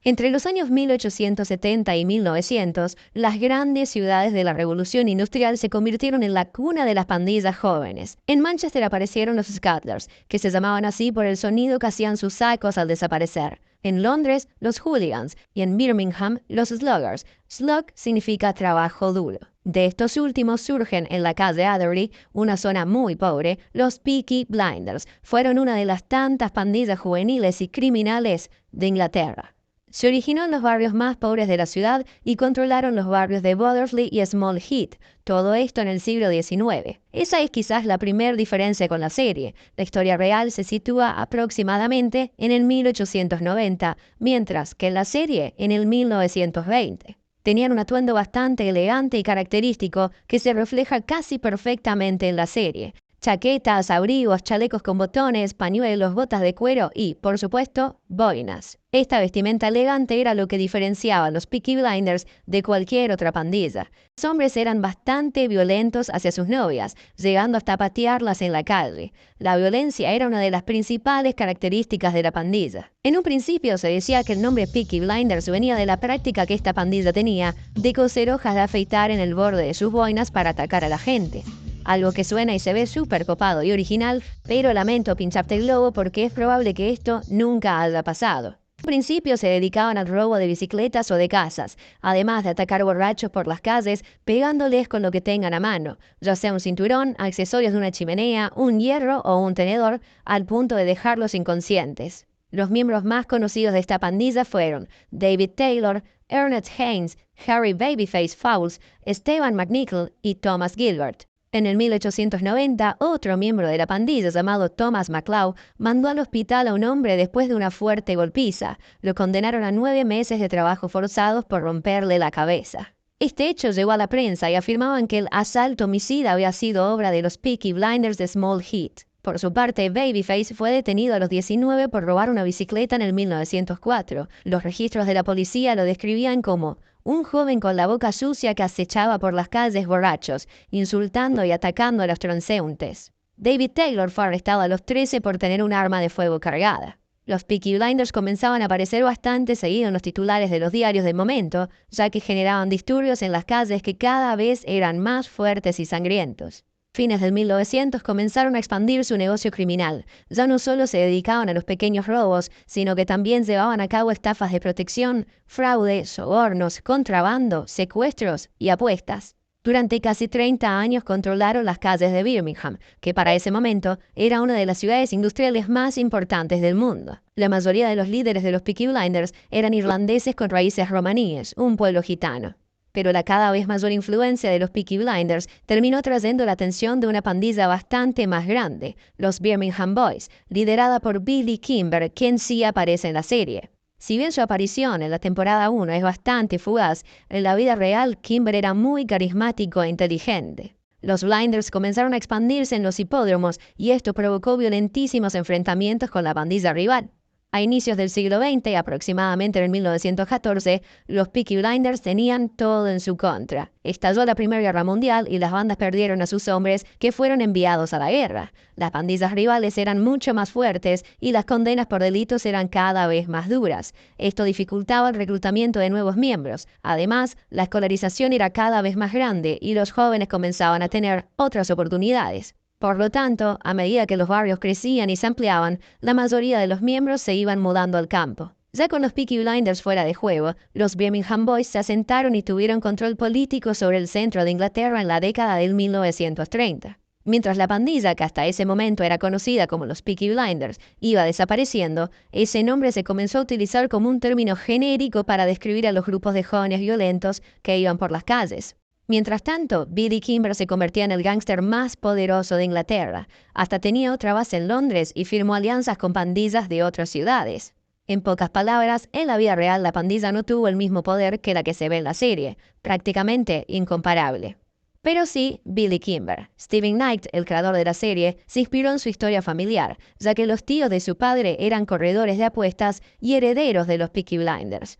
Entre los años 1870 y 1900, las grandes ciudades de la Revolución Industrial se convirtieron en la cuna de las pandillas jóvenes. En Manchester aparecieron los Scuttlers, que se llamaban así por el sonido que hacían sus sacos al desaparecer. En Londres, los Hooligans, y en Birmingham, los Sluggers. Slug significa trabajo duro. De estos últimos surgen en la calle Adderley, una zona muy pobre, los Peaky Blinders. Fueron una de las tantas pandillas juveniles y criminales de Inglaterra. Se originó en los barrios más pobres de la ciudad y controlaron los barrios de Botherley y Small Heath, todo esto en el siglo XIX. Esa es quizás la primera diferencia con la serie. La historia real se sitúa aproximadamente en el 1890, mientras que en la serie en el 1920. Tenían un atuendo bastante elegante y característico que se refleja casi perfectamente en la serie. Chaquetas, abrigos, chalecos con botones, pañuelos, botas de cuero y, por supuesto, boinas. Esta vestimenta elegante era lo que diferenciaba a los Peaky Blinders de cualquier otra pandilla. Los hombres eran bastante violentos hacia sus novias, llegando hasta patearlas en la calle. La violencia era una de las principales características de la pandilla. En un principio se decía que el nombre Peaky Blinders venía de la práctica que esta pandilla tenía de coser hojas de afeitar en el borde de sus boinas para atacar a la gente. Algo que suena y se ve súper copado y original, pero lamento pincharte el globo porque es probable que esto nunca haya pasado. Al principio se dedicaban al robo de bicicletas o de casas, además de atacar borrachos por las calles, pegándoles con lo que tengan a mano, ya sea un cinturón, accesorios de una chimenea, un hierro o un tenedor, al punto de dejarlos inconscientes. Los miembros más conocidos de esta pandilla fueron David Taylor, Ernest Haynes, Harry Babyface Fowles, Stephen McNichol y Thomas Gilbert. En el 1890, otro miembro de la pandilla llamado Thomas McClough mandó al hospital a un hombre después de una fuerte golpiza. Lo condenaron a 9 meses de trabajo forzados por romperle la cabeza. Este hecho llegó a la prensa y afirmaban que el asalto homicida había sido obra de los Peaky Blinders de Small Heath. Por su parte, Babyface fue detenido a los 19 por robar una bicicleta en el 1904. Los registros de la policía lo describían como un joven con la boca sucia que acechaba por las calles borrachos, insultando y atacando a los transeúntes. David Taylor fue arrestado a los 13 por tener un arma de fuego cargada. Los Peaky Blinders comenzaban a aparecer bastante seguido en los titulares de los diarios del momento, ya que generaban disturbios en las calles que cada vez eran más fuertes y sangrientos. Fines del 1900 comenzaron a expandir su negocio criminal. Ya no solo se dedicaban a los pequeños robos, sino que también llevaban a cabo estafas de protección, fraude, sobornos, contrabando, secuestros y apuestas. Durante casi 30 años controlaron las calles de Birmingham, que para ese momento era una de las ciudades industriales más importantes del mundo. La mayoría de los líderes de los Peaky Blinders eran irlandeses con raíces romaníes, un pueblo gitano. Pero la cada vez mayor influencia de los Peaky Blinders terminó trayendo la atención de una pandilla bastante más grande, los Birmingham Boys, liderada por Billy Kimber, quien sí aparece en la serie. Si bien su aparición en la temporada 1 es bastante fugaz, en la vida real Kimber era muy carismático e inteligente. Los Blinders comenzaron a expandirse en los hipódromos y esto provocó violentísimos enfrentamientos con la pandilla rival. A inicios del siglo XX, aproximadamente en 1914, los Peaky Blinders tenían todo en su contra. Estalló la Primera Guerra Mundial y las bandas perdieron a sus hombres que fueron enviados a la guerra. Las pandillas rivales eran mucho más fuertes y las condenas por delitos eran cada vez más duras. Esto dificultaba el reclutamiento de nuevos miembros. Además, la escolarización era cada vez más grande y los jóvenes comenzaban a tener otras oportunidades. Por lo tanto, a medida que los barrios crecían y se ampliaban, la mayoría de los miembros se iban mudando al campo. Ya con los Peaky Blinders fuera de juego, los Birmingham Boys se asentaron y tuvieron control político sobre el centro de Inglaterra en la década del 1930. Mientras la pandilla, que hasta ese momento era conocida como los Peaky Blinders, iba desapareciendo, ese nombre se comenzó a utilizar como un término genérico para describir a los grupos de jóvenes violentos que iban por las calles. Mientras tanto, Billy Kimber se convertía en el gángster más poderoso de Inglaterra. Hasta tenía otra base en Londres y firmó alianzas con pandillas de otras ciudades. En pocas palabras, en la vida real la pandilla no tuvo el mismo poder que la que se ve en la serie, prácticamente incomparable. Pero sí, Billy Kimber. Steven Knight, el creador de la serie, se inspiró en su historia familiar, ya que los tíos de su padre eran corredores de apuestas y herederos de los Peaky Blinders.